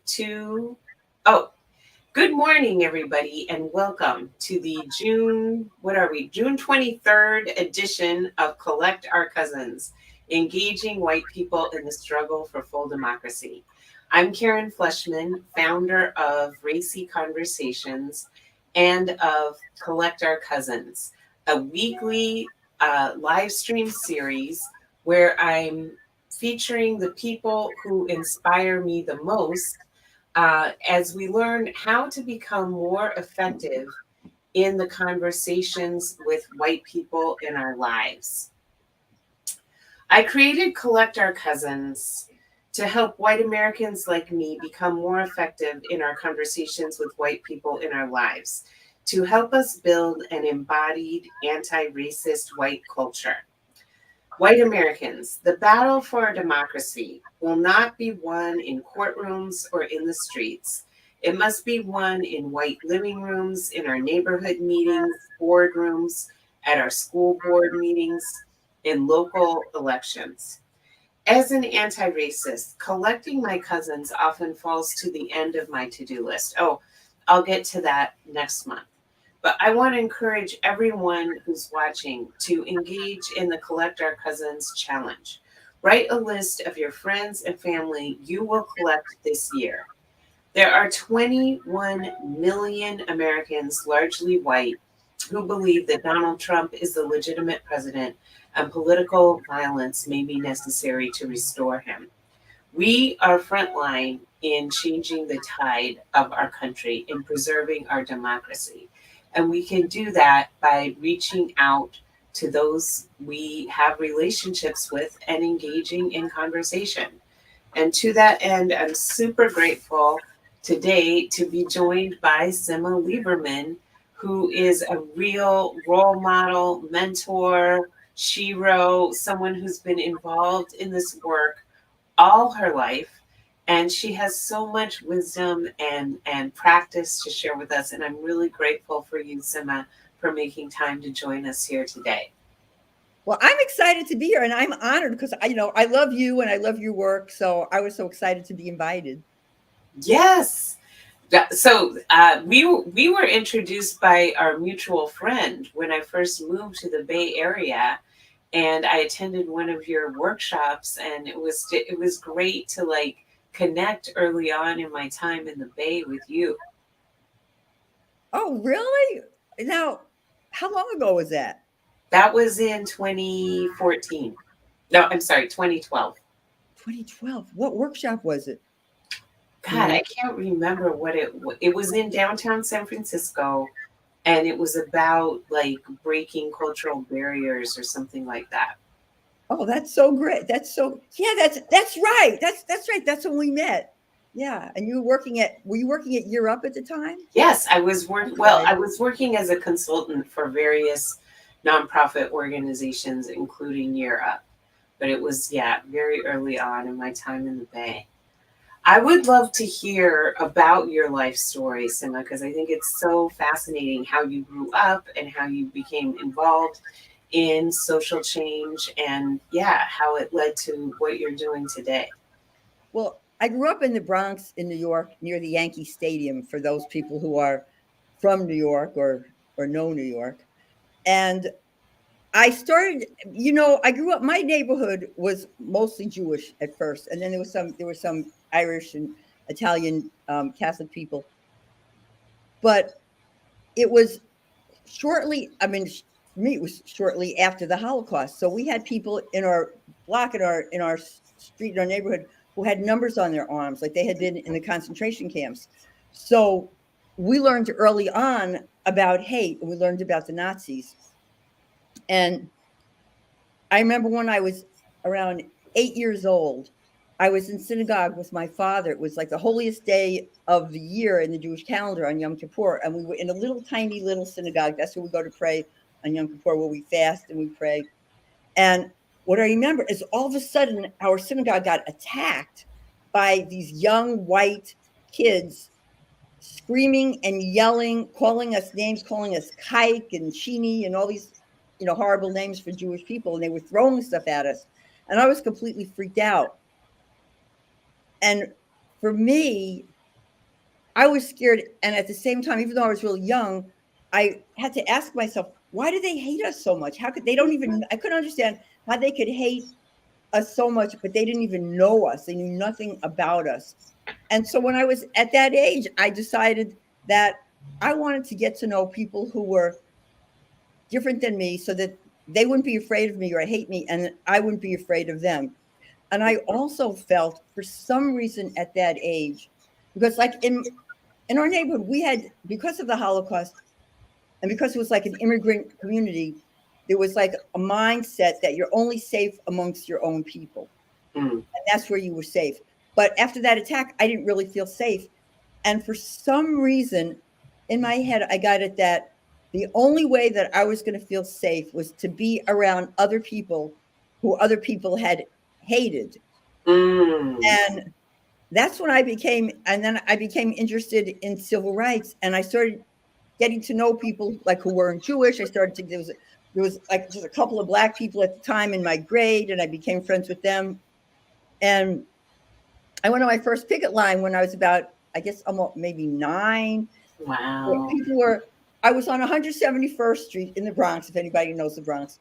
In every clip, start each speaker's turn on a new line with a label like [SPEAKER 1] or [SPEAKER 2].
[SPEAKER 1] to oh Good morning, everybody, and welcome to the June 23rd edition of Collect Our Cousins, Engaging White People in the Struggle for Full Democracy. I'm Karen Fleshman, founder of Racy Conversations and of Collect Our Cousins, a weekly live stream series where I'm featuring the people who inspire me the most as we learn how to become more effective in the conversations with white people in our lives. I created Collect Our Cousins to help white Americans like me become more effective in our conversations with white people in our lives, to help us build an embodied anti racist white culture. White Americans, the battle for our democracy will not be won in courtrooms or in the streets. It must be won in white living rooms, in our neighborhood meetings, boardrooms, at our school board meetings, in local elections. As an anti racist, collecting my cousins often falls to the end of my to do list. Oh, I'll get to that next month. But I want to encourage everyone who's watching to engage in the Collect Our Cousins challenge. Write a list of your friends and family you will collect this year. There are 21 million Americans, largely white, who believe that Donald Trump is the legitimate president and political violence may be necessary to restore him. We are frontline in changing the tide of our country, in preserving our democracy. And we can do that by reaching out to those we have relationships with and engaging in conversation. And to that end, I'm super grateful today to be joined by Simma Lieberman, who is a real role model, mentor, shero, someone who's been involved in this work all her life. And she has so much wisdom and practice to share with us. And I'm really grateful for you, Simma, for making time to join us here today.
[SPEAKER 2] Well, I'm excited to be here, and I'm honored because I love you and I love your work. So I was so excited to be invited.
[SPEAKER 1] Yes. We were introduced by our mutual friend when I first moved to the Bay Area, and I attended one of your workshops, and it was great to like connect early on in my time in the Bay with you.
[SPEAKER 2] Oh, really? Now, how long ago was that?
[SPEAKER 1] That was in 2014. No, I'm sorry, 2012.
[SPEAKER 2] 2012. What workshop was it? Do you
[SPEAKER 1] God, I
[SPEAKER 2] remember?
[SPEAKER 1] can't remember what it was in downtown San Francisco, and it was about like breaking cultural barriers or something like that.
[SPEAKER 2] Oh, that's so great. Yeah, that's right. That's right. That's when we met. Yeah, and were you working at Year Up at the time?
[SPEAKER 1] Yes,
[SPEAKER 2] Okay.
[SPEAKER 1] I was working as a consultant for various nonprofit organizations, including Year Up. But it was, yeah, very early on in my time in the Bay. I would love to hear about your life story, Simma, because I think it's so fascinating how you grew up and how you became involved in social change and, yeah, how it led to what you're doing today.
[SPEAKER 2] Well, I grew up in the Bronx in New York near the Yankee Stadium for those people who are from New York or know New York. And I started, I grew up, my neighborhood was mostly Jewish at first, and then there were some Irish and Italian Catholic people. But it was for me, it was shortly after the Holocaust. So we had people in our block, in our street, in our neighborhood, who had numbers on their arms, like they had been in the concentration camps. So we learned early on about hate, and we learned about the Nazis. And I remember when I was around 8 years old, I was in synagogue with my father. It was like the holiest day of the year in the Jewish calendar on Yom Kippur. And we were in a little tiny little synagogue. That's where we go to pray on Yom Kippur, where we fast and we pray. And what I remember is all of a sudden our synagogue got attacked by these young white kids screaming and yelling, calling us names, calling us kike and sheeny and all these, horrible names for Jewish people. And they were throwing stuff at us. And I was completely freaked out. And for me, I was scared. And at the same time, even though I was really young, I had to ask myself, why do they hate us so much? How could they don't even, I couldn't understand how they could hate us so much, but they didn't even know us. They knew nothing about us. And so when I was at that age, I decided that I wanted to get to know people who were different than me so that they wouldn't be afraid of me or hate me, and I wouldn't be afraid of them. And I also felt for some reason at that age, because like in our neighborhood, we had, because of the Holocaust and because it was like an immigrant community, there was like a mindset that you're only safe amongst your own people.
[SPEAKER 1] Mm.
[SPEAKER 2] And that's where you were safe. But after that attack, I didn't really feel safe. And for some reason in my head, I got it that the only way that I was going to feel safe was to be around other people who other people had hated.
[SPEAKER 1] Mm.
[SPEAKER 2] And that's when I became interested in civil rights, and I started getting to know people like who weren't Jewish. There was like just a couple of Black people at the time in my grade, and I became friends with them. And I went on my first picket line when I was about, I guess, almost maybe 9.
[SPEAKER 1] Wow.
[SPEAKER 2] People were. I was on 171st Street in the Bronx, if anybody knows the Bronx,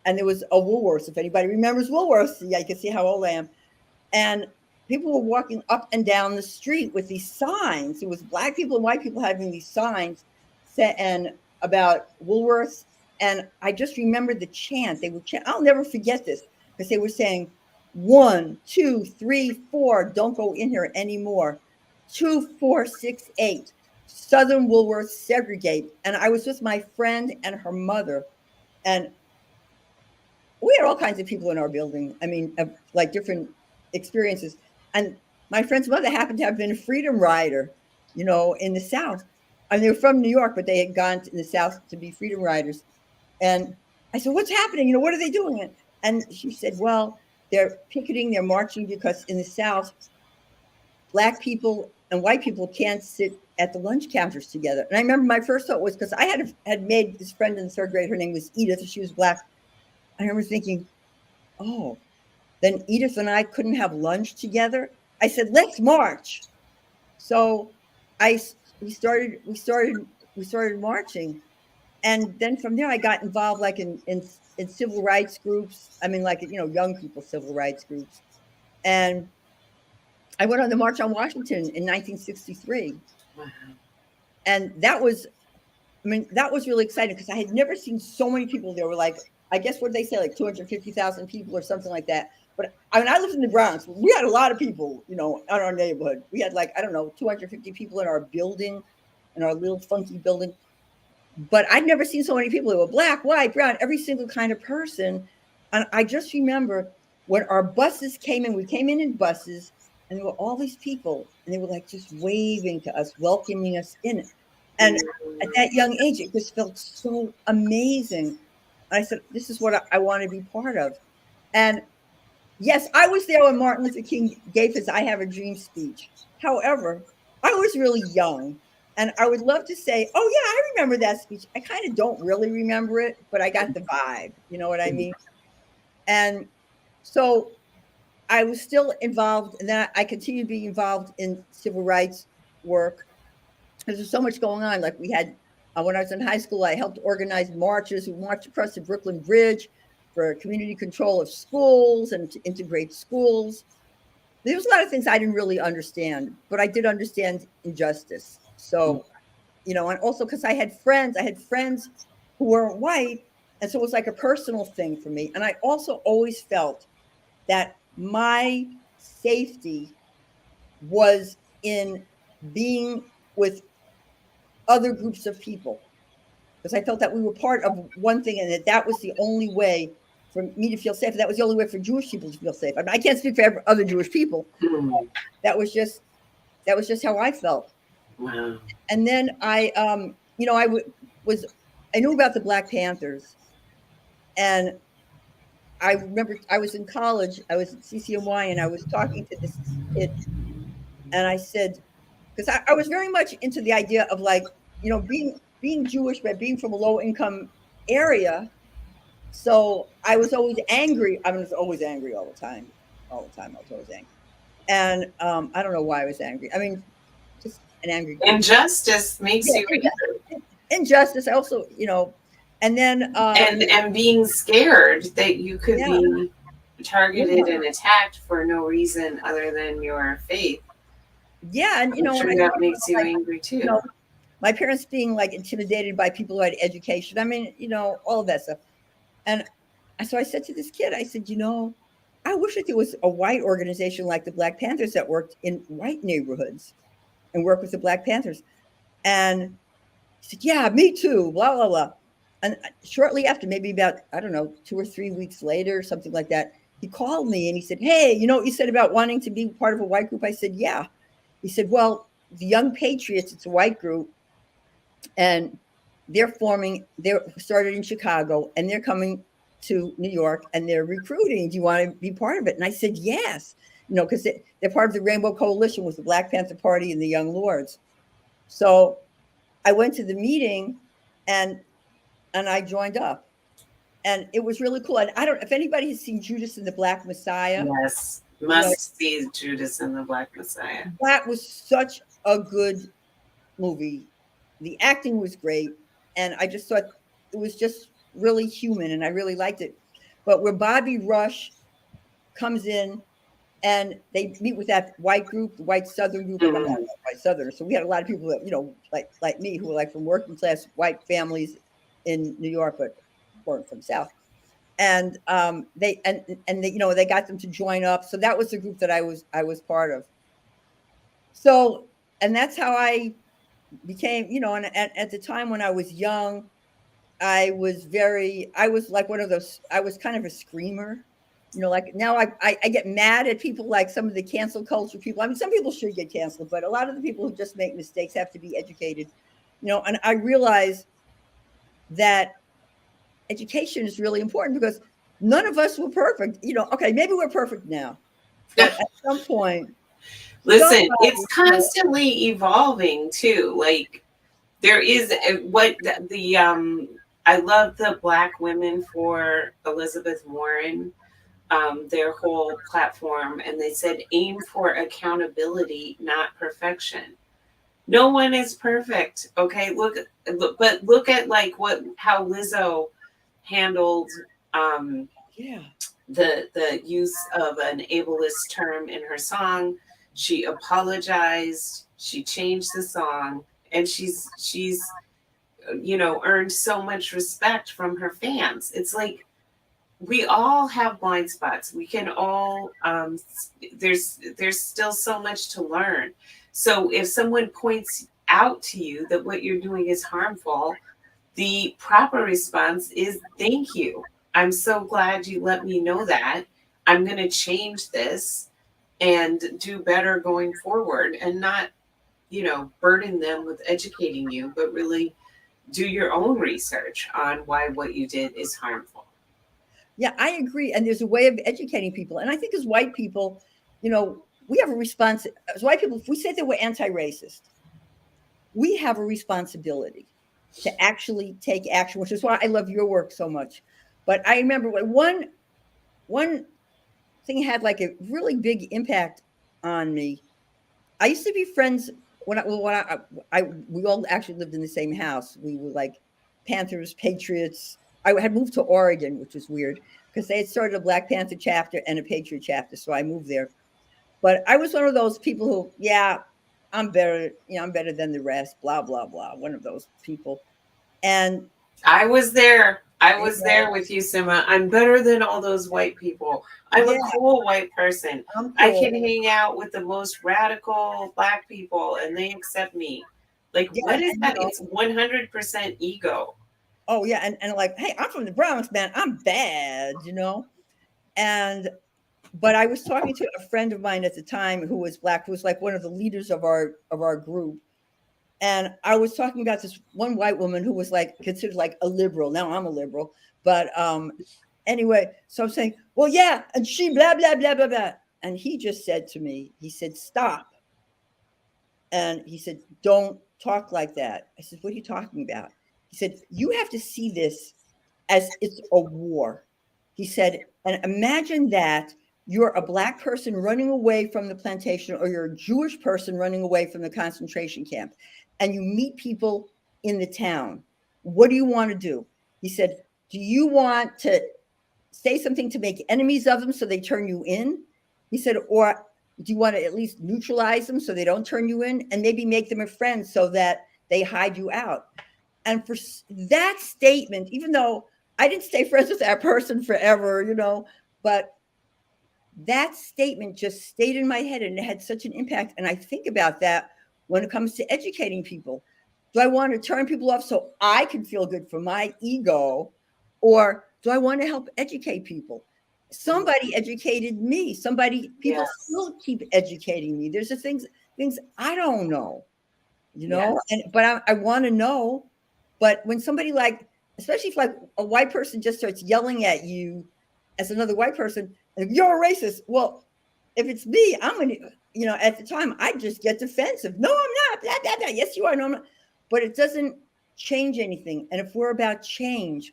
[SPEAKER 2] and there was a Woolworths. If anybody remembers Woolworths, yeah, you can see how old I am. And people were walking up and down the street with these signs. It was Black people and white people having these signs set and about Woolworths. And I just remember the chant. They would chant. I'll never forget this because they were saying 1, 2, 3, 4. Don't go in here anymore. 2, 4, 6, 8. Southern Woolworths segregate. And I was with my friend and her mother, and we had all kinds of people in our building. I mean, like different experiences. And my friend's mother happened to have been a freedom rider, in the South. And they were from New York, but they had gone in the South to be freedom riders. And I said, what's happening? What are they doing? And she said, well, they're picketing, they're marching because in the South, Black people and white people can't sit at the lunch counters together. And I remember my first thought was, because I had made this friend in the 3rd grade, her name was Edith, she was Black. I remember thinking, oh, then Edith and I couldn't have lunch together. I said, let's march. So we started marching. And then from there I got involved like in civil rights groups. I mean, like, young people civil rights groups. And I went on the March on Washington in 1963.
[SPEAKER 1] Wow.
[SPEAKER 2] And that was really exciting because I had never seen so many people. There were like, I guess what they say, like 250,000 people or something like that. But I mean, I lived in the Bronx. We had a lot of people, in our neighborhood. We had like, I don't know, 250 people in our building, in our little funky building. But I'd never seen so many people. They were Black, white, brown, every single kind of person. And I just remember when our buses came in, we came in buses, and there were all these people, and they were like just waving to us, welcoming us in. And at that young age, it just felt so amazing. I said, this is what I want to be part of. And yes, I was there when Martin Luther King gave his I Have a Dream speech. However, I was really young, and I would love to say, oh, yeah, I remember that speech. I kind of don't really remember it, but I got the vibe. You know what I mean? And so I was still involved, and then I continued to be involved in civil rights work. There's so much going on. Like we had, when I was in high school, I helped organize marches. We marched across the Brooklyn Bridge for community control of schools and to integrate schools. There was a lot of things I didn't really understand, but I did understand injustice. So, and also because I had friends who weren't white. And so it was like a personal thing for me. And I also always felt that my safety was in being with other groups of people, because I felt that we were part of one thing, and that was the only way for me to feel safe. That was the only way for Jewish people to feel safe. I mean, I can't speak for other Jewish people. That was just how I felt.
[SPEAKER 1] Wow.
[SPEAKER 2] And then I knew about the Black Panthers, and I remember I was in college. I was at CCNY, and I was talking to this kid, and I said, because I was very much into the idea of like, being Jewish, but being from a low income area. So I was always angry. I was always angry all the time. I was always angry. And I don't know why I was angry. I mean, just an angry goof.
[SPEAKER 1] Injustice makes
[SPEAKER 2] Yeah,
[SPEAKER 1] you angry.
[SPEAKER 2] injustice. Also, and then
[SPEAKER 1] And being scared that you could
[SPEAKER 2] yeah,
[SPEAKER 1] be targeted
[SPEAKER 2] yeah,
[SPEAKER 1] and attacked for no reason other than your faith.
[SPEAKER 2] yeah. And
[SPEAKER 1] I'm
[SPEAKER 2] when
[SPEAKER 1] sure
[SPEAKER 2] I
[SPEAKER 1] that
[SPEAKER 2] talk
[SPEAKER 1] makes
[SPEAKER 2] about
[SPEAKER 1] you
[SPEAKER 2] like
[SPEAKER 1] angry
[SPEAKER 2] you
[SPEAKER 1] too.
[SPEAKER 2] know my parents being like intimidated by people who had education. I mean, all of that stuff. And so I said to this kid, I said, I wish that there was a white organization like the Black Panthers that worked in white neighborhoods and worked with the Black Panthers. And he said, yeah, me too, blah, blah, blah. And shortly after, maybe about, I don't know, 2 or 3 weeks later, something like that, he called me and he said, hey, you know what you said about wanting to be part of a white group? I said, yeah. He said, well, the Young Patriots, it's a white group, and they're started in Chicago and they're coming to New York and they're recruiting. Do you want to be part of it? And I said, yes, because they're part of the Rainbow Coalition with the Black Panther Party and the Young Lords. So I went to the meeting and I joined up. And it was really cool. And I don't know if anybody has seen Judas and the Black Messiah.
[SPEAKER 1] Yes.
[SPEAKER 2] You know,
[SPEAKER 1] Must see Judas and the Black Messiah.
[SPEAKER 2] that was such a good movie. The acting was great, and I just thought it was just really human, and I really liked it. But where Bobby Rush comes in and they meet with that white group, the white Southern group, and I'm not
[SPEAKER 1] Mm.
[SPEAKER 2] a white Southerner, so we had a lot of people that like me, who were like from working class white families in New York, but weren't from South. And they got them to join up. So that was the group that I was part of. So, and that's how I became, and at the time when I was young, I was like one of those, I was kind of a screamer. Like now I get mad at people, like some of the cancel culture people. I mean, some people should get canceled, but a lot of the people who just make mistakes have to be educated, and I realize that education is really important because none of us were perfect. Okay, maybe we're perfect now, but at some point,
[SPEAKER 1] Listen,
[SPEAKER 2] somebody,
[SPEAKER 1] it's constantly evolving too. Like there is what the I love the Black Women for Elizabeth Warren, their whole platform, and they said aim for accountability, not perfection. No one is perfect. Okay, but look at like how Lizzo handled um,
[SPEAKER 2] yeah,
[SPEAKER 1] the use of an ableist term in her song. She apologized. She changed the song, and she's earned so much respect from her fans. It's like we all have blind spots. We can all there's still so much to learn. So if someone points out to you that what you're doing is harmful, the proper response is thank you. I'm so glad you let me know that. I'm going to change this and do better going forward, and not burden them with educating you, but really do your own research on why what you did is harmful.
[SPEAKER 2] yeah, I agree. And there's a way of educating people. And I think as white people, we have a response. As white people, if we say that we're anti-racist, we have a responsibility to actually take action, which is why I love your work so much. But I remember when one thing had like a really big impact on me. I used to be friends we all actually lived in the same house. We were like Panthers, Patriots. I had moved to Oregon, which was weird because they had started a Black Panther chapter and a Patriot chapter, so I moved there. But I was one of those people who, yeah, I'm better, I'm better than the rest, blah blah blah. One of those people, and
[SPEAKER 1] I was there. I
[SPEAKER 2] you
[SPEAKER 1] was
[SPEAKER 2] know,
[SPEAKER 1] there with you, Simma. I'm better than all those white people. I'm a
[SPEAKER 2] yeah,
[SPEAKER 1] cool white person.
[SPEAKER 2] I'm
[SPEAKER 1] I
[SPEAKER 2] cool.
[SPEAKER 1] can hang out with the most radical Black people and they accept me. Like,
[SPEAKER 2] Yeah,
[SPEAKER 1] what is
[SPEAKER 2] and
[SPEAKER 1] that? It's 100% ego.
[SPEAKER 2] oh yeah, and like, hey, I'm from the Bronx, man. I'm bad. And but I was talking to a friend of mine at the time who was Black, who was like one of the leaders of our group. And I was talking about this one white woman who was like considered like a liberal. Now I'm a liberal, but anyway, so I'm saying, well, yeah, and she blah blah blah blah blah. And he just said to me, he said, stop. And he said, don't talk like that. I said, what are you talking about? He said, you have to see this as it's a war. He said, and imagine that you're a Black person running away from the plantation, or you're a Jewish person running away from the concentration camp, and you meet people in the town. What do you want to do? He said, do you want to say something to make enemies of them so they turn you in? He said, or do you want to at least neutralize them so they don't turn you in, and maybe make them a friend so that they hide you out? And for that statement, even though I didn't stay friends with that person forever, but that statement just stayed in my head, and it had such an impact. And I think about that when it comes to educating people. Do I want to turn people off so I can feel good for my ego, or do I want to help educate people? Somebody educated me. People
[SPEAKER 1] Yes.
[SPEAKER 2] still keep educating me. There's the things I don't know,
[SPEAKER 1] Yes.
[SPEAKER 2] but I want to know. But when somebody, like, especially if like a white person just starts yelling at you as another white person, you're a racist. Well, if it's me, I'm going to, at the time, I just get defensive. No, I'm not. Blah, blah, blah. Yes, you are. No, I'm not. But it doesn't change anything. And if we're about change,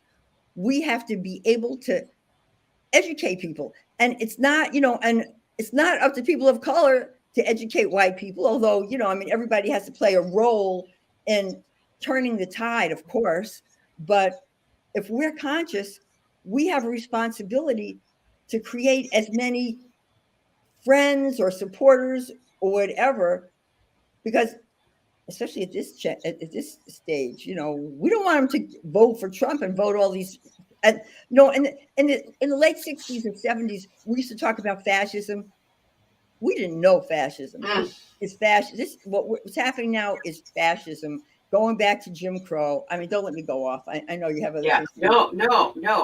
[SPEAKER 2] we have to be able to educate people. And it's not, and it's not up to people of color to educate white people, although, everybody has to play a role in turning the tide, of course. But if we're conscious, we have a responsibility to create as many friends or supporters or whatever, because especially at this stage, we don't want them to vote for Trump and vote all these. And in the late 60s and 70s, we used to talk about fascism. We didn't know fascism. It's fascist. What's happening now is fascism. Going back to Jim Crow. I mean, don't let me go off. I know you have other things.
[SPEAKER 1] No.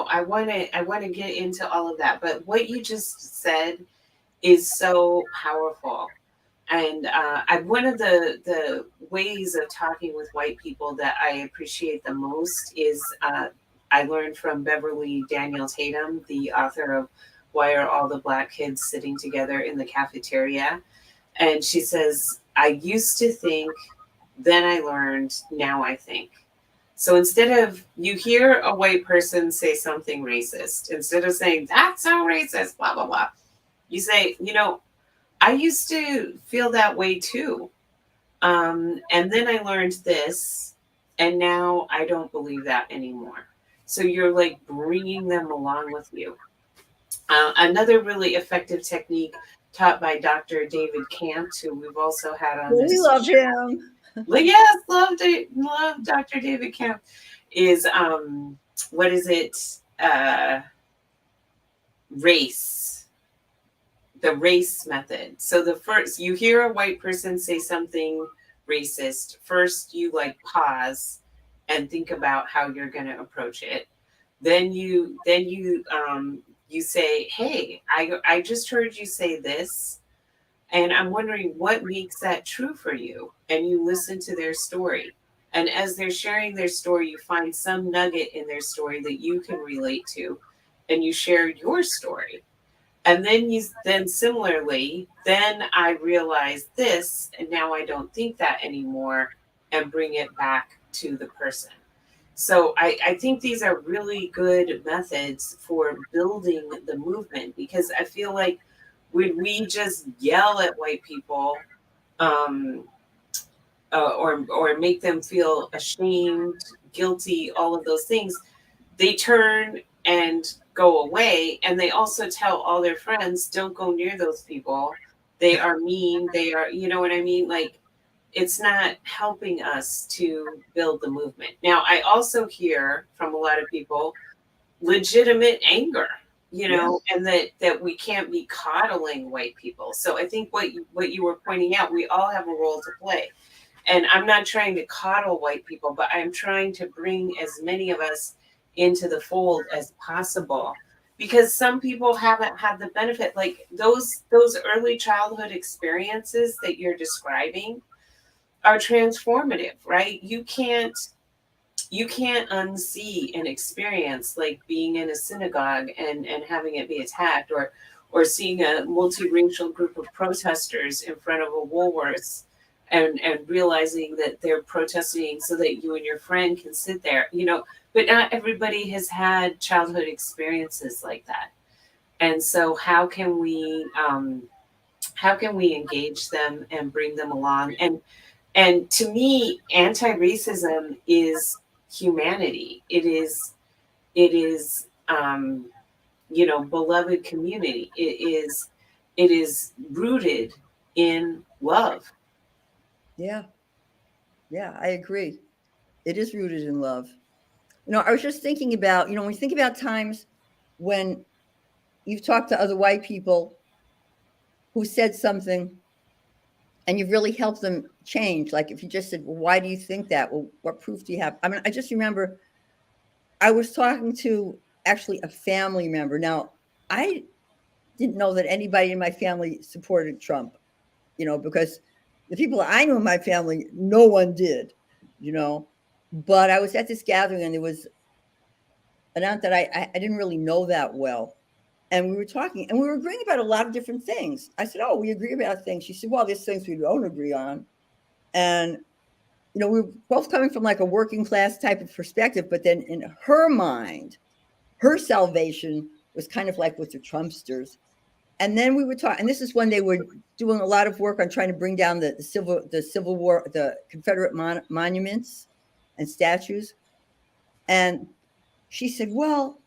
[SPEAKER 1] I want to get into all of that. But what you just said is so powerful. And one of the ways of talking with white people that I appreciate the most is I learned from Beverly Daniel Tatum, the author of Why Are All the Black Kids Sitting Together in the Cafeteria? And she says, I used to think, then I learned, now I think. So instead of, you hear a white person say something racist, instead of saying, that's so racist, blah, blah, blah, you say, I used to feel that way too. And then I learned this, and now I don't believe that anymore. So you're like bringing them along with you. Another really effective technique taught by Dr. David Camp, who we've also had on this.
[SPEAKER 2] We love him.
[SPEAKER 1] Yes, love Dr. David Camp. Is what is it? Race. The race method. So the first, you hear a white person say something racist, first you like pause and think about how you're going to approach it. Then you say, hey, I just heard you say this, and I'm wondering what makes that true for you. And you listen to their story. And as they're sharing their story, you find some nugget in their story that you can relate to, and you share your story. And then similarly, then I realized this, and now I don't think that anymore, and bring it back to the person. So I think these are really good methods for building the movement, because I feel like when we just yell at white people, or make them feel ashamed, guilty, all of those things, they turn and go away. And they also tell all their friends, don't go near those people. They are mean. They are, you know what I mean? Like, it's not helping us to build the movement. Now, I also hear from a lot of people legitimate anger, and that we can't be coddling white people. So I think what you were pointing out, we all have a role to play. And I'm not trying to coddle white people, but I'm trying to bring as many of us into the fold as possible, because some people haven't had the benefit, like those early childhood experiences that you're describing are transformative, right? You can't unsee an experience like being in a synagogue and having it be attacked, or seeing a multiracial group of protesters in front of a Woolworths and realizing that they're protesting so that you and your friend can sit there, but not everybody has had childhood experiences like that. And so how can we engage them and bring them along? And to me, anti-racism is humanity. It is beloved community. It is rooted in love.
[SPEAKER 2] Yeah. Yeah, I agree. It is rooted in love. I was just thinking about, when you think about times when you've talked to other white people who said something and you've really helped them change. Like if you just said, well, why do you think that? Well, what proof do you have? I mean, I just remember I was talking to actually a family member. Now, I didn't know that anybody in my family supported Trump, because the people I knew in my family, no one did, you know. But I was at this gathering and there was an aunt that I didn't really know that well. And we were talking and we were agreeing about a lot of different things. I said, oh, we agree about things. She said, well, there's things we don't agree on. And, we were both coming from like a working class type of perspective. But then in her mind, her salvation was kind of like with the Trumpsters. And then we were talking, and this is when they were doing a lot of work on trying to bring down the Civil War, the Confederate monuments and statues. And she said, well,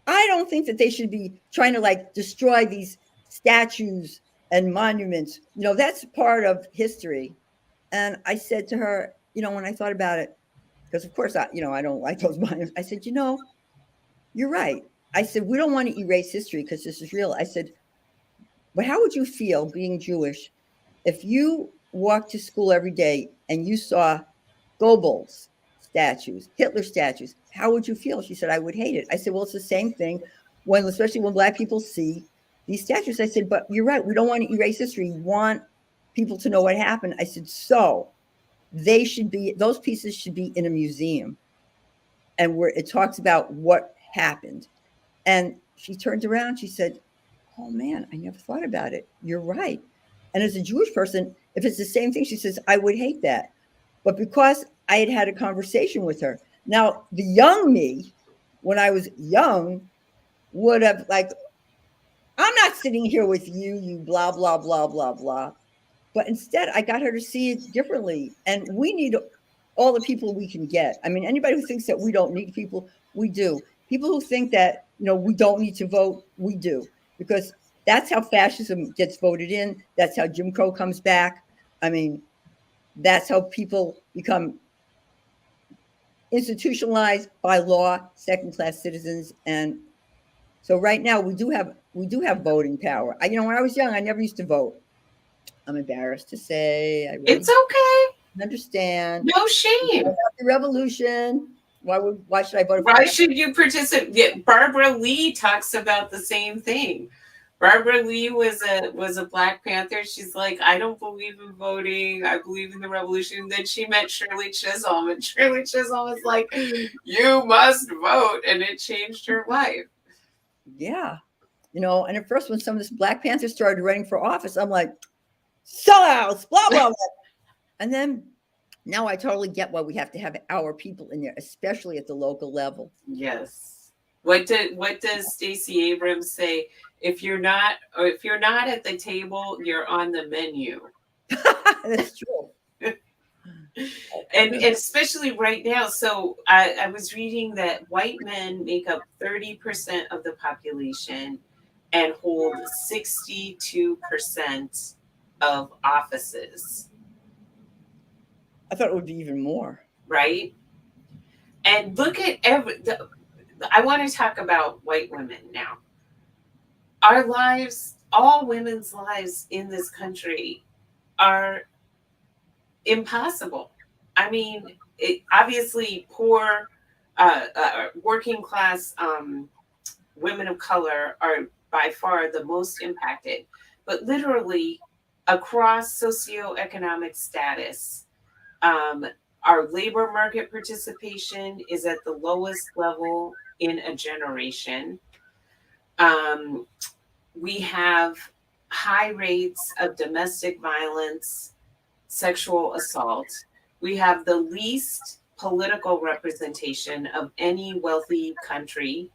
[SPEAKER 2] I don't think that they should be trying to like destroy these statues and monuments. That's part of history. And I said to her, when I thought about it, because of course I don't like those monuments. I said, you're right. I said, we don't want to erase history because this is real. I said, but how would you feel being Jewish if you walked to school every day and you saw Goebbels statues, Hitler statues? How would you feel? She said, I would hate it. I said, well, it's the same thing especially when Black people see these statues. I said, but you're right. We don't want to erase history. We want people to know what happened. I said, so those pieces should be in a museum and where it talks about what happened. And she turned around, she said, oh man, I never thought about it. You're right. And as a Jewish person, if it's the same thing, she says, I would hate that. But because I had had a conversation with her, now the young me, when I was young, would have like, I'm not sitting here with you blah, blah, blah, blah, blah. But instead, I got her to see it differently. And we need all the people we can get. I mean, anybody who thinks that we don't need people, we do. People who think that, we don't need to vote, we do. Because that's how fascism gets voted in. That's how Jim Crow comes back. I mean, that's how people become institutionalized by law, second-class citizens. And so right now we do have voting power. When I was young, I never used to vote. I'm embarrassed to say I really
[SPEAKER 1] It's okay.
[SPEAKER 2] understand.
[SPEAKER 1] No shame.
[SPEAKER 2] The revolution. Why should I vote?
[SPEAKER 1] Why should you participate? Yeah, Barbara Lee talks about the same thing. Barbara Lee was a Black Panther. She's like, I don't believe in voting. I believe in the revolution. Then she met Shirley Chisholm, and Shirley Chisholm was like, you must vote, and it changed her life.
[SPEAKER 2] Yeah, and at first when some of this Black Panthers started running for office, I'm like, sellouts, blah blah blah. And then now I totally get why we have to have our people in there, especially at the local level.
[SPEAKER 1] Yes. What does Stacey Abrams say? If you're not at the table, you're on the menu.
[SPEAKER 2] That's true.
[SPEAKER 1] And especially right now. So I was reading that white men make up 30% of the population and hold 62% of offices.
[SPEAKER 2] I thought it would be even more.
[SPEAKER 1] Right? And look at I want to talk about white women now. Our lives, all women's lives in this country are impossible. I mean, obviously, poor, working class women of color are by far the most impacted, but literally across socioeconomic status, our labor market participation is at the lowest level in a generation. Um, we have high rates of domestic violence, sexual assault. We have the least political representation of any wealthy country.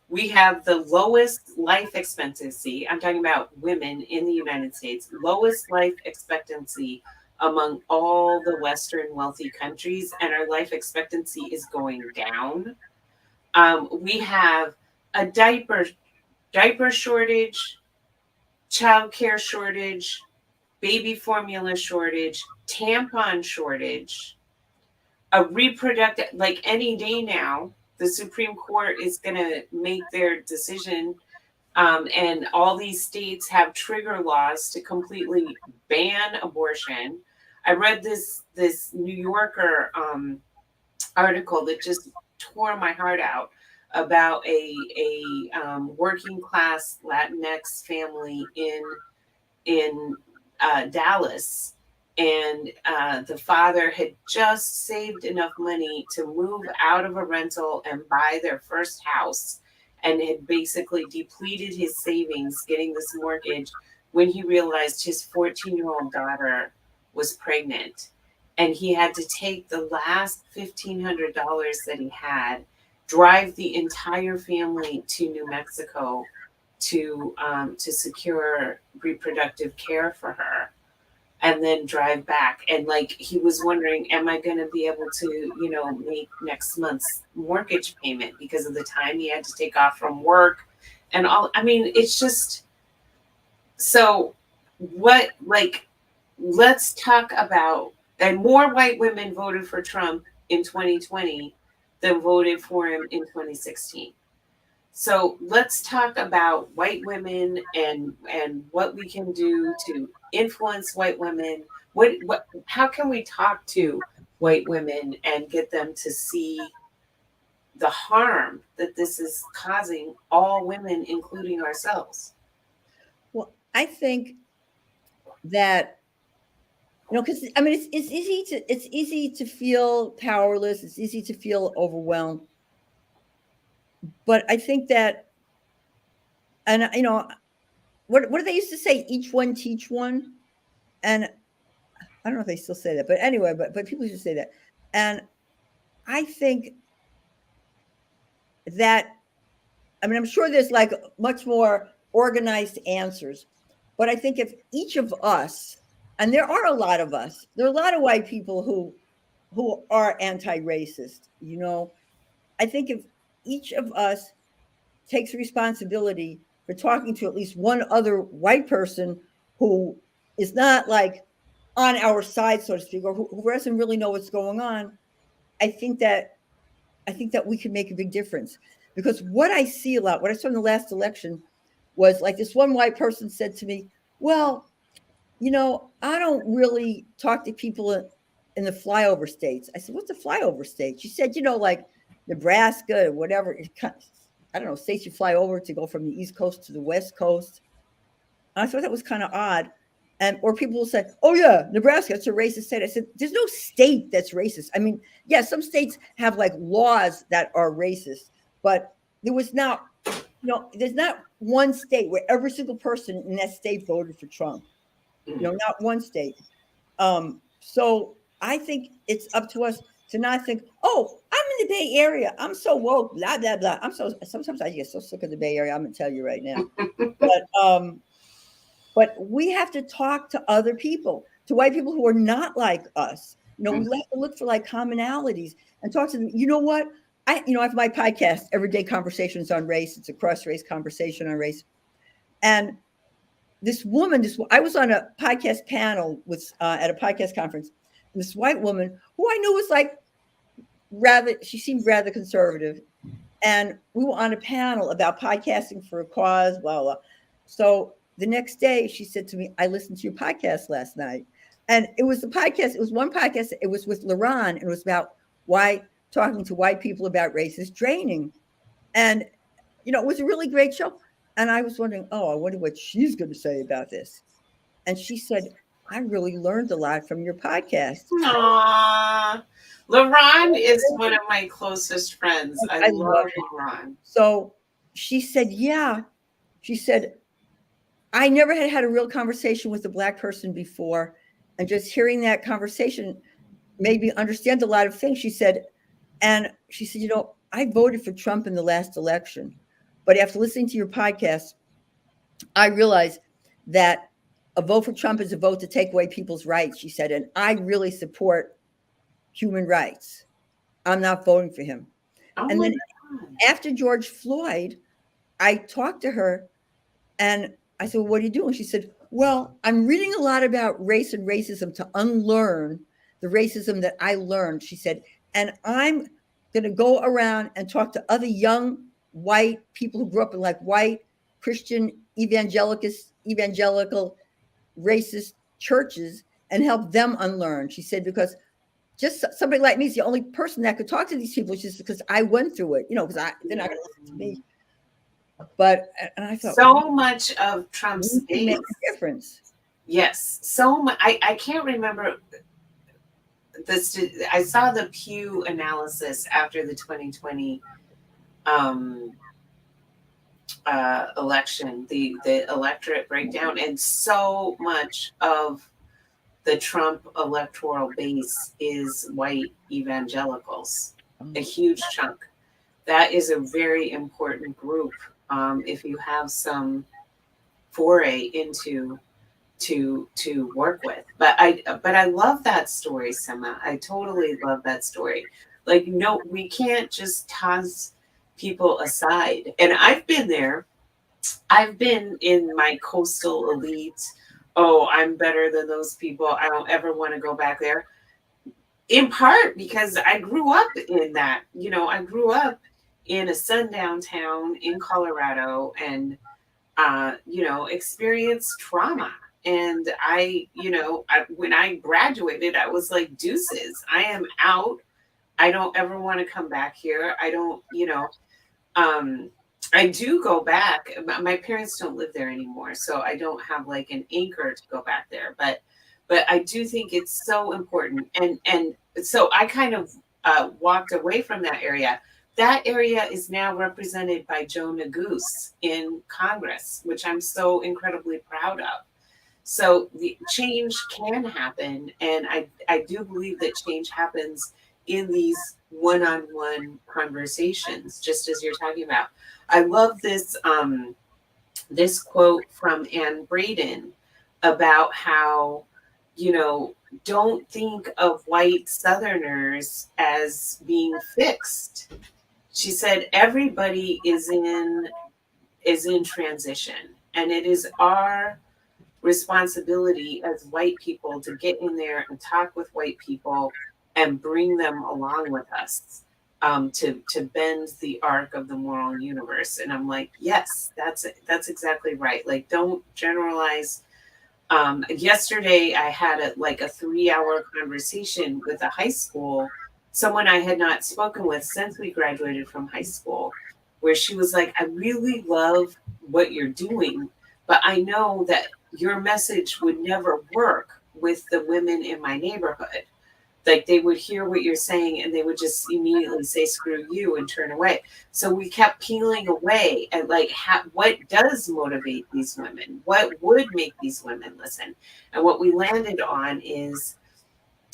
[SPEAKER 1] We have the lowest life expectancy. I'm talking about women in the United States, lowest life expectancy among all the Western wealthy countries, and our life expectancy is going down. We have a diaper shortage, childcare shortage, baby formula shortage, tampon shortage, a reproductive, like any day now, the Supreme Court is going to make their decision. And all these states have trigger laws to completely ban abortion. I read this New Yorker article that just tore my heart out about a working class Latinx family in Dallas, and the father had just saved enough money to move out of a rental and buy their first house, and had basically depleted his savings getting this mortgage when he realized his 14-year-old daughter was pregnant. And he had to take the last $1,500 that he had, drive the entire family to New Mexico to secure reproductive care for her, and then drive back. And like, he was wondering, am I going to be able to, make next month's mortgage payment because of the time he had to take off from work and all. I mean, it's just so what, like, let's talk about, and more white women voted for Trump in 2020 than voted for him in 2016. So let's talk about white women and what we can do to influence white women. What how can we talk to white women and get them to see the harm that this is causing all women, including ourselves?
[SPEAKER 2] Well, I think that, because I mean, it's easy to feel powerless. It's easy to feel overwhelmed. But I think that, and what do they used to say? Each one teach one. And I don't know if they still say that, but anyway, but people used to say that. And I think that, I mean, I'm sure there's like much more organized answers, but I think if each of us, and there are a lot of us, there are a lot of white people who are anti-racist, I think if each of us takes responsibility for talking to at least one other white person who is not like on our side, so to speak, or who doesn't really know what's going on, I think that we can make a big difference. Because what I see a lot, what I saw in the last election, was like this one white person said to me, well, I don't really talk to people in the flyover states. I said, what's a flyover state? She said, like Nebraska or whatever. I don't know, states you fly over to go from the East Coast to the West Coast. And I thought that was kind of odd. Or people will say, oh yeah, Nebraska, it's a racist state. I said, there's no state that's racist. I mean, yeah, some states have like laws that are racist, but there was not, there's not one state where every single person in that state voted for Trump. Not one state. So I think it's up to us to not think, oh, I'm in the Bay Area, I'm so woke, blah, blah, blah. Sometimes I get so sick of the Bay Area, I'm going to tell you right now. But we have to talk to other people, to white people who are not like us. We have to look for like commonalities and talk to them. You know what? I have my podcast, Everyday Conversations on Race. It's a cross-race conversation on race. And this woman, I was on a podcast panel at a podcast conference. And this white woman, who I knew was like she seemed rather conservative. And we were on a panel about podcasting for a cause, blah, blah. So the next day she said to me, I listened to your podcast last night. And it was one podcast. It was with LaRon, and it was about talking to white people about racist training. And, it was a really great show. And I was wondering, I wonder what she's going to say about this. And she said, I really learned a lot from your podcast.
[SPEAKER 1] Aww. LaRon is one of my closest friends. I love LaRon.
[SPEAKER 2] So she said, yeah. She said, I never had a real conversation with a Black person before. And just hearing that conversation made me understand a lot of things. She said, I voted for Trump in the last election. But after listening to your podcast, I realized that a vote for Trump is a vote to take away people's rights, she said. And I really support human rights. I'm not voting for him.
[SPEAKER 1] Oh
[SPEAKER 2] And
[SPEAKER 1] my
[SPEAKER 2] then
[SPEAKER 1] God.
[SPEAKER 2] after George Floyd, I talked to her and I said, well, what are you doing? She said, well, I'm reading a lot about race and racism to unlearn the racism that I learned, she said. And I'm going to go around and talk to other young white people who grew up in like white Christian evangelical racist churches and help them unlearn. She said, because just somebody like me is the only person that could talk to these people just because I went through it, because they're not going to listen to me. But and I thought,
[SPEAKER 1] so much of Trump's
[SPEAKER 2] we can make
[SPEAKER 1] base.
[SPEAKER 2] a difference.
[SPEAKER 1] Yes, so much. I can't remember this. I saw the Pew analysis after the 2020 election, the electorate breakdown, and so much of the Trump electoral base is white evangelicals, a huge chunk. That is a very important group. If you have some foray into to work with, but I love that story, Simma. I totally love that story. Like, no, we can't just toss people aside. And I've been there. I've been in my coastal elite. Oh, I'm better than those people. I don't ever want to go back there. In part because I grew up in that. I grew up in a sundown town in Colorado and experienced trauma. And when I graduated, I was like, deuces, I am out. I don't ever want to come back here. I don't, I do go back. My parents don't live there anymore, so I don't have like an anchor to go back there. But I do think it's so important. And so I kind of walked away from that area. That area is now represented by Joe Neguse in Congress, which I'm so incredibly proud of. So the change can happen, and I do believe that change happens in these one-on-one conversations, just as you're talking about. I love this quote from Ann Braden about how, don't think of white Southerners as being fixed. She said everybody is in transition, and it is our responsibility as white people to get in there and talk with white people and bring them along with us, to bend the arc of the moral universe. And I'm like, yes, that's exactly right. Like, don't generalize. Yesterday I had a 3-hour conversation with a high school, someone I had not spoken with since we graduated from high school, where she was like, I really love what you're doing, but I know that your message would never work with the women in my neighborhood. Like, they would hear what you're saying and they would just immediately say, screw you, and turn away. So we kept peeling away at like, what does motivate these women? What would make these women listen? And what we landed on is,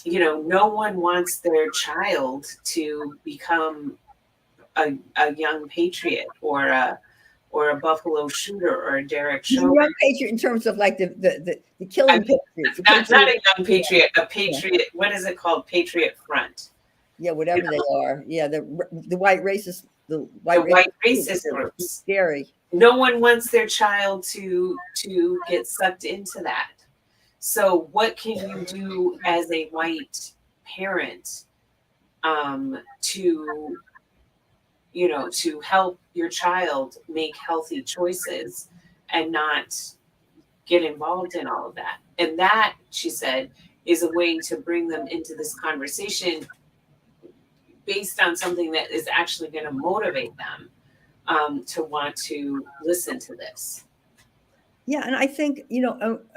[SPEAKER 1] no one wants their child to become a young patriot or a Buffalo shooter or a Derek Chauvin.
[SPEAKER 2] Young patriot in terms of like the killing patriots.
[SPEAKER 1] Not a young patriot, a patriot. Yeah. What is it called? Patriot Front.
[SPEAKER 2] Yeah, whatever they are. Yeah, the white racist, the white
[SPEAKER 1] racist groups.
[SPEAKER 2] Scary.
[SPEAKER 1] No one wants their child to get sucked into that. So what can you do as a white parent to help your child make healthy choices and not get involved in all of that? And that, she said, is a way to bring them into this conversation based on something that is actually going to motivate them to want to listen to this.
[SPEAKER 2] Yeah, and I think,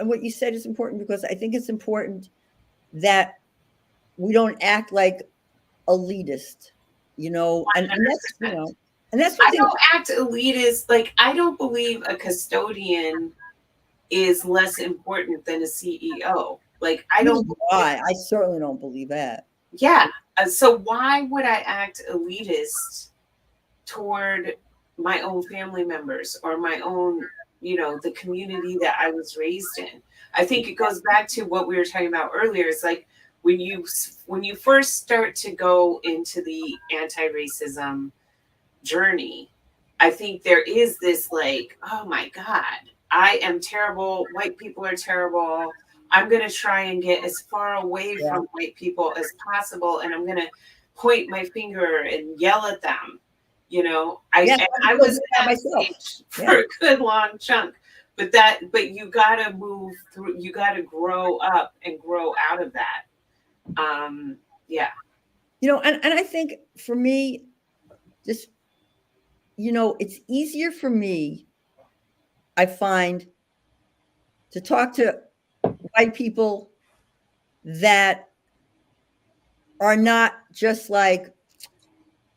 [SPEAKER 2] what you said is important, because I think it's important that we don't act like elitist, and that's
[SPEAKER 1] I don't act elitist. Like, I don't believe a custodian is less important than a CEO. Like, I don't.
[SPEAKER 2] Why? I certainly don't believe that.
[SPEAKER 1] Yeah. So why would I act elitist toward my own family members or my own, the community that I was raised in. I think it goes back to what we were talking about earlier. It's like when you first start to go into the anti-racism journey, I think there is this like, oh my God, I am terrible. White people are terrible. I'm going to try and get as far away
[SPEAKER 2] Yeah.
[SPEAKER 1] from white people as possible. And I'm going to point my finger and yell at them.
[SPEAKER 2] Yeah,
[SPEAKER 1] I was at that
[SPEAKER 2] myself.
[SPEAKER 1] stage for a good long chunk. But you got to move through, you got to grow up and grow out of that. Yeah.
[SPEAKER 2] And I think for me, just, it's easier for me, I find, to talk to white people that are not just like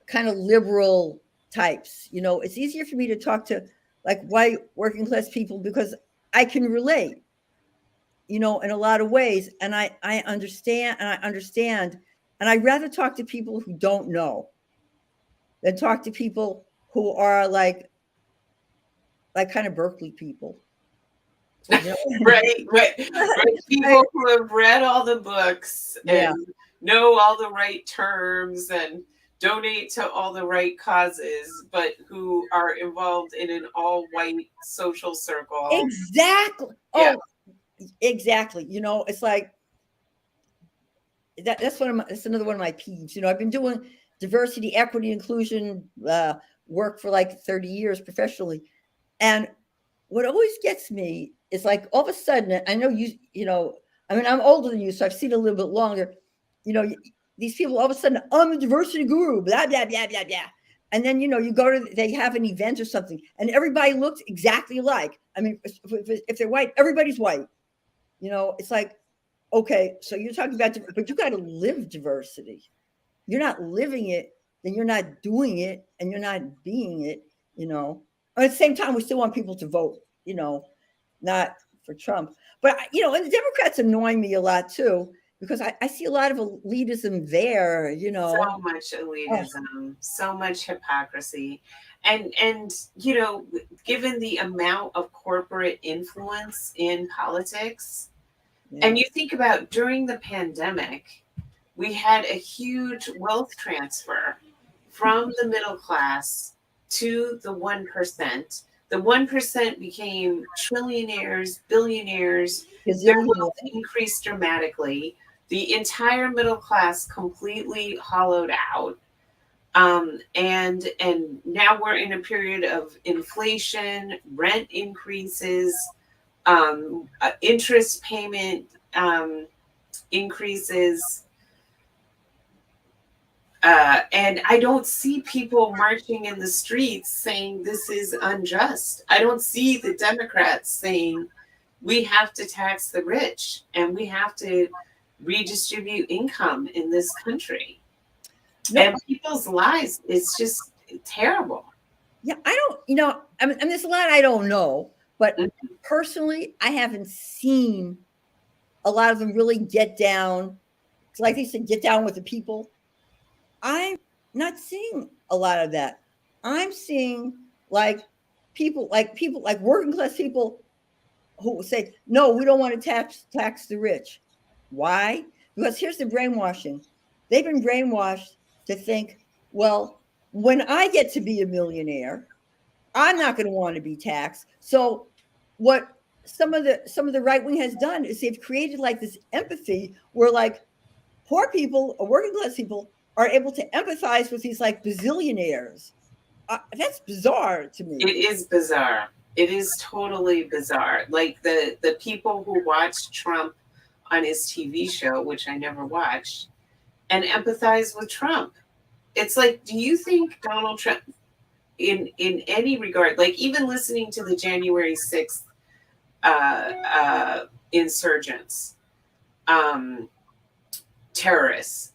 [SPEAKER 2] kind of liberal types. It's easier for me to talk to like white working class people because I can relate, in a lot of ways. And I understand, and I'd rather talk to people who don't know than talk to people who are like kind of Berkeley people.
[SPEAKER 1] Right. People who have read all the books and know all the right terms and donate to all the right causes, but who are involved in an all-white social circle.
[SPEAKER 2] Exactly.
[SPEAKER 1] Yeah.
[SPEAKER 2] Oh, exactly. It's like that's another one of my peeves. I've been doing diversity, equity, inclusion work for like 30 years professionally, and what always gets me is like all of a sudden, I know I'm older than you, so I've seen it a little bit longer. These people all of a sudden, I'm a diversity guru, blah, blah, blah, blah, blah. And then, you go to, they have an event or something, and everybody looks exactly alike. I mean, if they're white, everybody's white. It's like, okay, so you're talking about, but you got to live diversity. You're not living it, then you're not doing it, and you're not being it, At the same time, we still want people to vote, not for Trump. But, and the Democrats annoy me a lot, too, because I see a lot of elitism there,
[SPEAKER 1] So much elitism, so much hypocrisy. And, given the amount of corporate influence in politics, and you think about during the pandemic, we had a huge wealth transfer from the middle class to the 1%. The 1% became trillionaires, billionaires. Their wealth increased dramatically. The entire middle class completely hollowed out. And now we're in a period of inflation, rent increases, interest payment increases. And I don't see people marching in the streets saying this is unjust. I don't see the Democrats saying we have to tax the rich and we have to redistribute income in this country. No. And people's lives, it's just terrible.
[SPEAKER 2] Yeah, I don't, I mean, there's a lot I don't know, but personally, I haven't seen a lot of them really get down. It's like they said, get down with the people. I'm not seeing a lot of that. I'm seeing people like working class people who say, no, we don't want to tax the rich. Why? Because here's the brainwashing. They've been brainwashed to think, well, when I get to be a millionaire, I'm not going to want to be taxed. So what some of the right wing has done is they've created like this empathy where like poor people or working class people are able to empathize with these like bazillionaires. That's bizarre to me.
[SPEAKER 1] It is bizarre. It is totally bizarre. Like the people who watched Trump on his TV show, which I never watched, and empathize with Trump. It's like, do you think Donald Trump, in any regard, like even listening to the January 6th insurgents, terrorists,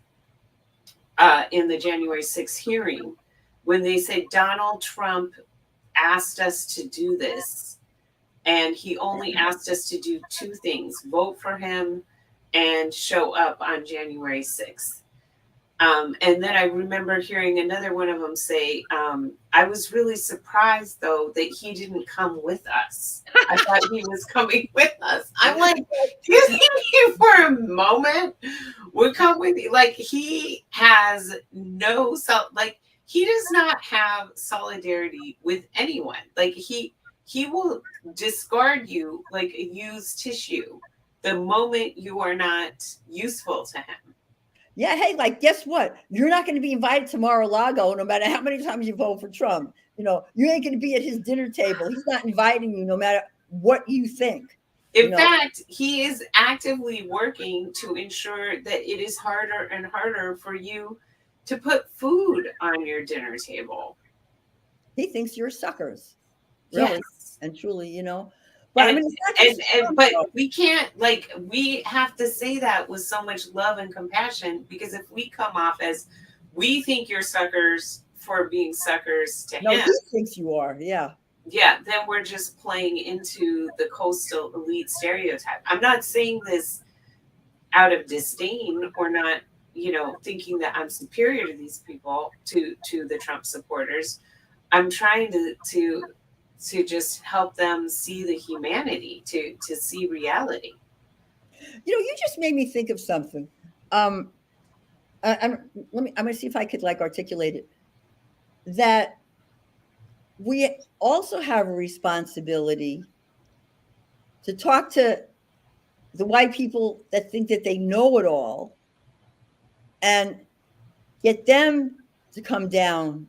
[SPEAKER 1] in the January 6th hearing, when they said Donald Trump asked us to do this, and he only asked us to do two things: vote for him and show up on January 6th. And then I remember hearing another one of them say, I was really surprised though that he didn't come with us. I thought he was coming with us. I'm like, do you think he for a moment would come with you? Like he has no like he does not have solidarity with anyone. Like he will discard you like a used tissue the moment you are not useful to him.
[SPEAKER 2] Yeah, hey, like, guess what? You're not going to be invited to Mar-a-Lago no matter how many times you vote for Trump. You ain't going to be at his dinner table. He's not inviting you no matter what you think.
[SPEAKER 1] In fact, he is actively working to ensure that it is harder and harder for you to put food on your dinner table.
[SPEAKER 2] He thinks you're suckers, really,
[SPEAKER 1] Yes.
[SPEAKER 2] and truly, But I mean, it's not just Trump,
[SPEAKER 1] but
[SPEAKER 2] though.
[SPEAKER 1] we can't we have to say that with so much love and compassion, because if we come off as we think you're suckers for being suckers to
[SPEAKER 2] No,
[SPEAKER 1] him,
[SPEAKER 2] he thinks you are. Yeah.
[SPEAKER 1] yeah, then we're just playing into the coastal elite stereotype. I'm not saying this out of disdain or not, thinking that I'm superior to these people, to the Trump supporters. I'm trying to just help them see the humanity, to see reality.
[SPEAKER 2] You just made me think of something. Um, I'm going to see if I could like articulate it. That we also have a responsibility to talk to the white people that think that they know it all and get them to come down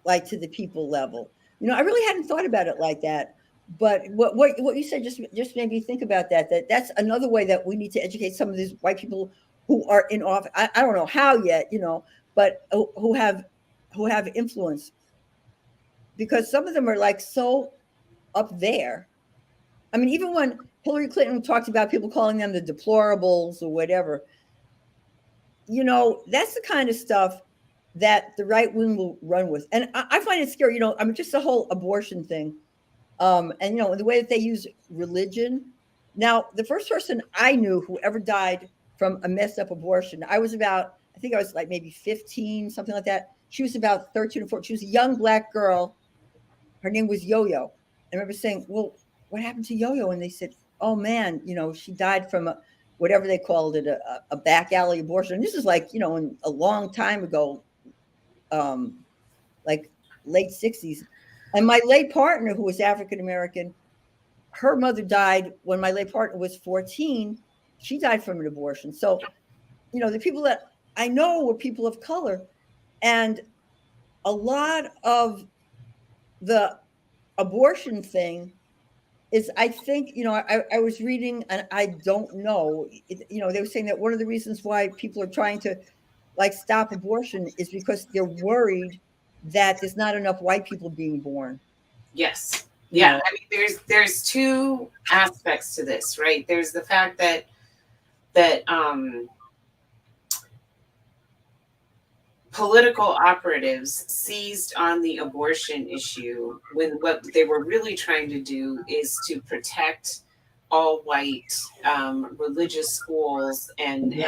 [SPEAKER 2] like to the people level. I really hadn't thought about it like that. But what you said just made me think about that's another way that we need to educate some of these white people who are in office. I don't know how yet, but who have influence, because some of them are like so up there. I mean, even when Hillary Clinton talked about people calling them the deplorables or whatever, that's the kind of stuff that the right wing will run with. And I find it scary, I mean, just the whole abortion thing. And, the way that they use religion. Now, the first person I knew who ever died from a messed up abortion, I think I was like maybe 15, something like that. She was about 13 or 14. She was a young black girl. Her name was Yo-Yo. I remember saying, well, what happened to Yo-Yo? And they said, oh man, she died from whatever they called it, a back alley abortion. And this is like, a long time ago, like late 60s. And my late partner, who was African American, her mother died when my late partner was 14. She died from an abortion. So, the people that I know were people of color. And a lot of the abortion thing is, I think, I was reading, and I don't know, they were saying that one of the reasons why people are trying to like stop abortion is because they're worried that there's not enough white people being born.
[SPEAKER 1] Yes. Yeah. I mean, there's two aspects to this, right? There's the fact that political operatives seized on the abortion issue when what they were really trying to do is to protect all white religious schools and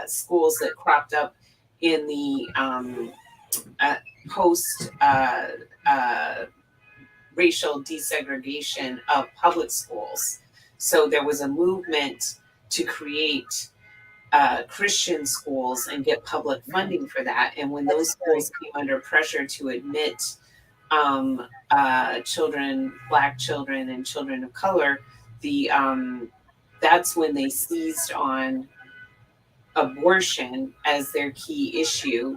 [SPEAKER 1] schools that cropped up in the post racial desegregation of public schools. So there was a movement to create Christian schools and get public funding for that. And when those schools came under pressure to admit children, Black children, and children of color, that's when they seized on abortion as their key issue,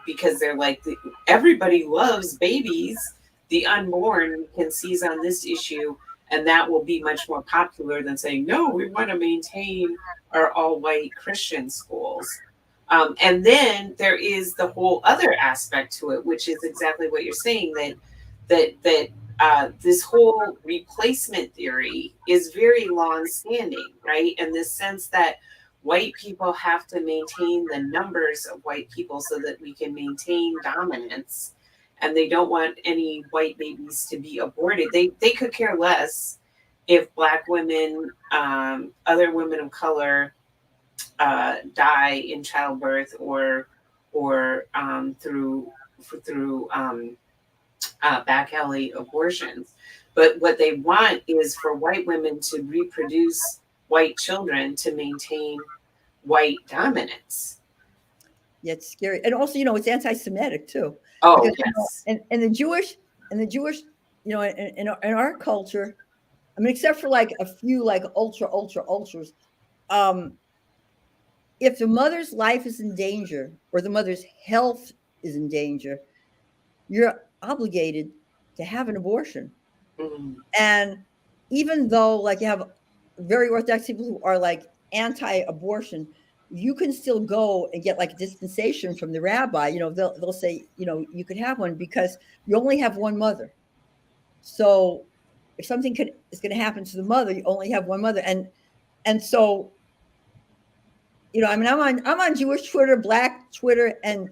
[SPEAKER 1] because they're like, everybody loves babies, the unborn can seize on this issue, and that will be much more popular than saying, no, we want to maintain our all-white Christian schools. And then there is the whole other aspect to it, which is exactly what you're saying, that this whole replacement theory is very long-standing, right? In the sense that white people have to maintain the numbers of white people so that we can maintain dominance. And they don't want any white babies to be aborted. They could care less if Black women, other women of color die in childbirth, or or through back alley abortions. But what they want is for white women to reproduce white children to maintain white dominance.
[SPEAKER 2] Yeah, it's scary. And also, it's anti-Semitic too.
[SPEAKER 1] Oh,
[SPEAKER 2] Because,
[SPEAKER 1] yes.
[SPEAKER 2] and the Jewish, in our culture, I mean, except for like a few like ultras, um, if the mother's life is in danger or the mother's health is in danger, you're obligated to have an abortion.
[SPEAKER 1] Mm.
[SPEAKER 2] And even though like you have very orthodox people who are like anti-abortion, you can still go and get like a dispensation from the rabbi. They'll say, you could have one because you only have one mother. So if something is going to happen to the mother, you only have one mother. And so, I mean, I'm on Jewish Twitter, Black Twitter, and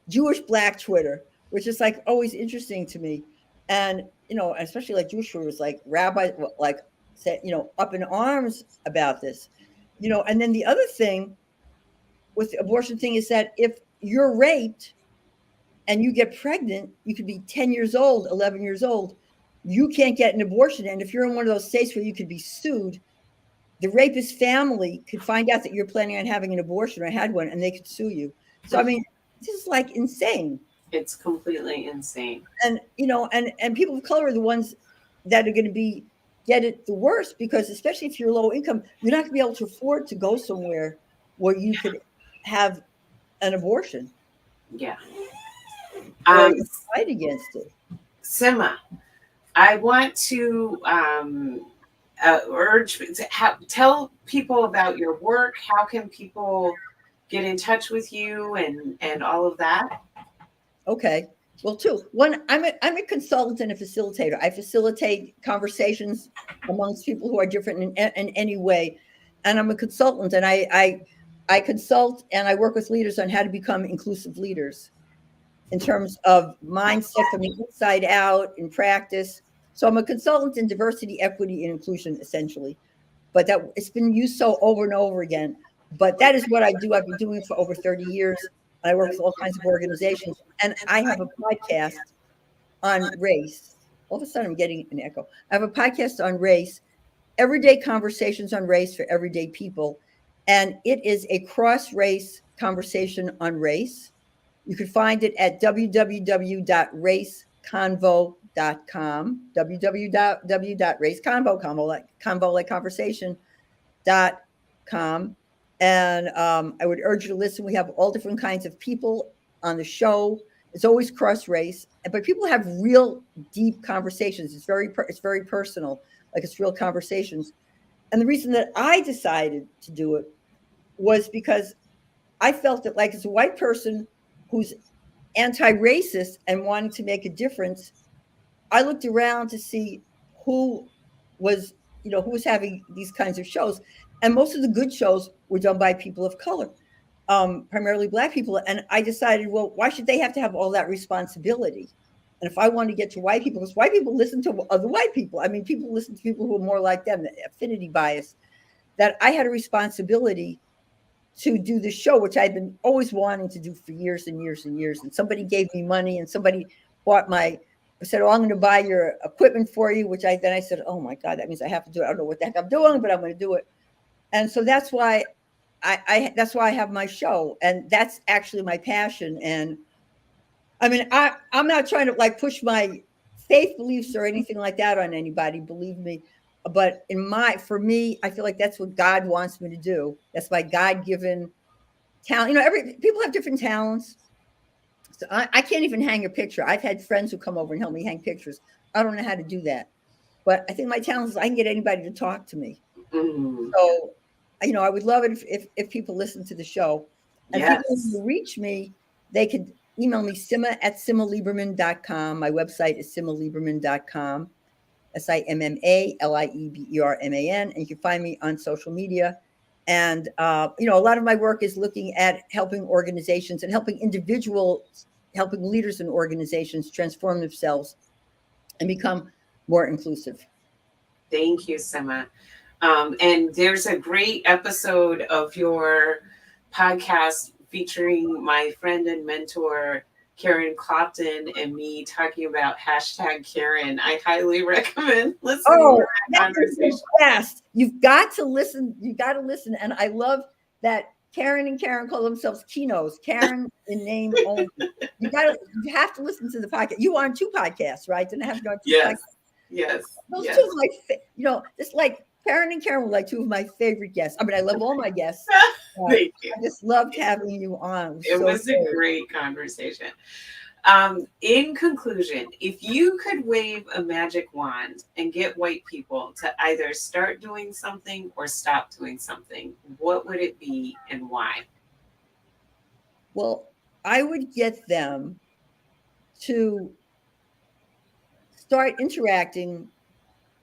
[SPEAKER 2] Jewish Black Twitter, which is like always interesting to me. And especially like Jewish Twitter was like rabbis like said, up in arms about this. And then the other thing with the abortion thing is that if you're raped and you get pregnant, you could be 10 years old, 11 years old, you can't get an abortion. And if you're in one of those states where you could be sued, the rapist family could find out that you're planning on having an abortion or had one, and they could sue you. So, I mean, this is like insane.
[SPEAKER 1] It's completely insane.
[SPEAKER 2] And, and people of color are the ones that are going to get it the worst, because especially if you're low income, you're not going to be able to afford to go somewhere where you could have an abortion.
[SPEAKER 1] Yeah.
[SPEAKER 2] Or fight against it.
[SPEAKER 1] Simma, I want to urge, tell people about your work. How can people get in touch with you and all of that?
[SPEAKER 2] Okay. Well, two. One, I'm a consultant and a facilitator. I facilitate conversations amongst people who are different in any way, and I'm a consultant. And I consult and I work with leaders on how to become inclusive leaders in terms of mindset from the inside out in practice. So I'm a consultant in diversity, equity, and inclusion, essentially. But that it's been used so over and over again. But that is what I do. I've been doing it for over 30 years. I work with all kinds of organizations. And I have a podcast on race. All of a sudden, I'm getting an echo. I have a podcast on race, everyday conversations on race for everyday people. And it is a cross-race conversation on race. You can find it at www.raceconvo.com, www.raceconvo, like conversation.com. And I would urge you to listen. We have all different kinds of people on the show. It's always cross race, but people have real deep conversations. It's very personal, like it's real conversations. And the reason that I decided to do it was because I felt that, like, as a white person who's anti-racist and wanting to make a difference, I looked around to see who was having these kinds of shows. And most of the good shows were done by people of color, primarily Black people. And I decided, well, why should they have to have all that responsibility? And if I want to get to white people, because white people listen to other white people. I mean, people listen to people who are more like them, the affinity bias, that I had a responsibility to do the show, which I've been always wanting to do for years and years and years. And somebody gave me money, and somebody said, "Oh, I'm going to buy your equipment for you," which I said, "Oh my God, that means I have to do it. I don't know what the heck I'm doing, but I'm going to do it." And so that's why that's why I have my show. And that's actually my passion. And I mean, I'm not trying to like push my faith beliefs or anything like that on anybody, believe me. But for me, I feel like that's what God wants me to do. That's my God-given talent. People have different talents. So I can't even hang a picture. I've had friends who come over and help me hang pictures. I don't know how to do that. But I think my talent is I can get anybody to talk to me. Mm-hmm. So, I would love it if people listen to the show. And yes. People who reach me, they could email me, simma@simmalieberman.com. My website is simmalieberman.com. SIMMALIEBERMAN. And you can find me on social media. And, a lot of my work is looking at helping organizations and helping leaders in organizations transform themselves and become more inclusive.
[SPEAKER 1] Thank you, Simma. And there's a great episode of your podcast featuring my friend and mentor, Karen Clopton, and me talking about hashtag Karen. I highly recommend listening to that
[SPEAKER 2] that is
[SPEAKER 1] conversation.
[SPEAKER 2] the best. You've got to listen. You got to listen. And I love that Karen and Karen call themselves Kinos. Karen in name only. You have to listen to the podcast. You are on 2 podcasts, right? Didn't I have to go on 2 podcasts?
[SPEAKER 1] Yes.
[SPEAKER 2] Those
[SPEAKER 1] Yes.
[SPEAKER 2] 2 of my, it's like Karen and Karen were like 2 of my favorite guests. I mean, I love all my guests.
[SPEAKER 1] Thank you.
[SPEAKER 2] I just loved having you on.
[SPEAKER 1] It was a great conversation. In conclusion, if you could wave a magic wand and get white people to either start doing something or stop doing something, what would it be and why?
[SPEAKER 2] Well, I would get them to start interacting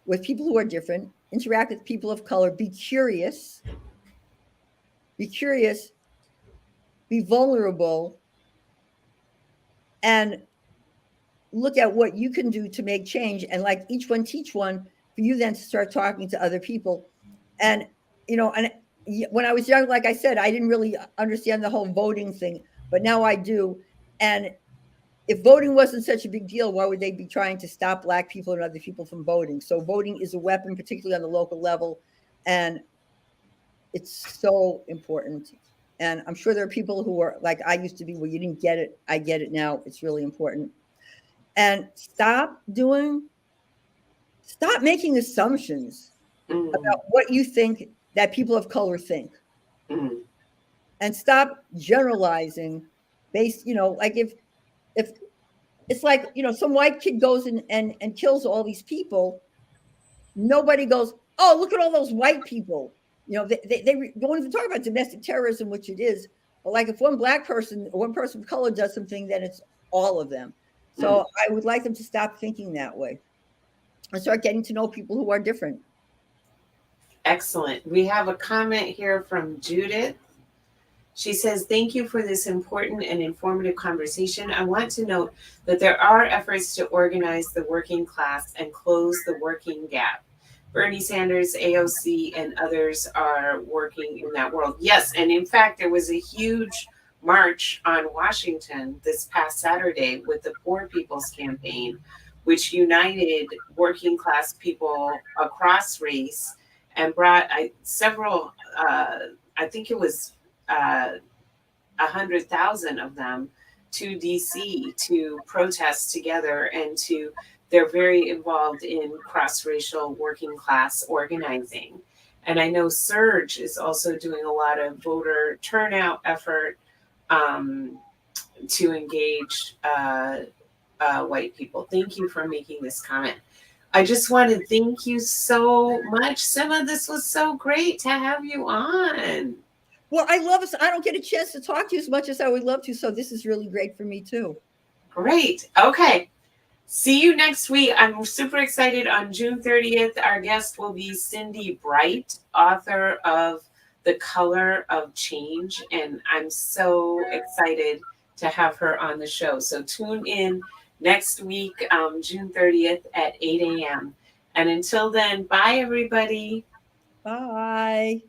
[SPEAKER 2] with people who are different, interact with people of color, be curious, be vulnerable, and look at what you can do to make change. And like each one teach one, for you then to start talking to other people. And, and when I was young, like I said, I didn't really understand the whole voting thing, but now I do. And if voting wasn't such a big deal, why would they be trying to stop Black people and other people from voting? So voting is a weapon, particularly on the local level. And it's so important. And I'm sure there are people who are like I used to be, where you didn't get it. I get it now. It's really important. And stop making assumptions about what you think that people of color think. And stop generalizing based, like if it's like, some white kid goes and kills all these people, nobody goes, oh, look at all those white people. They don't even talk about domestic terrorism, which it is. But like if one Black person or one person of color does something, then it's all of them. So I would like them to stop thinking that way and start getting to know people who are different.
[SPEAKER 1] Excellent. We have a comment here from Judith. She says, thank you for this important and informative conversation. I want to note that there are efforts to organize the working class and close the working gap. Bernie Sanders, AOC, and others are working in that world. Yes, and in fact, there was a huge march on Washington this past Saturday with the Poor People's Campaign, which united working class people across race and brought several, I think it was 100,000 of them to DC to protest together, and they're very involved in cross-racial working class organizing. And I know Surge is also doing a lot of voter turnout effort to engage white people. Thank you for making this comment. I just want to thank you so much, Simma. This was so great to have you on.
[SPEAKER 2] Well, I love it. I don't get a chance to talk to you as much as I would love to. So this is really great for me too.
[SPEAKER 1] Great. Okay. See you next week. I'm super excited. On June 30th, our guest will be Cindy Bright, author of The Color of Change. And I'm so excited to have her on the show. So tune in next week, June 30th at 8 a.m. And until then, bye, everybody.
[SPEAKER 2] Bye.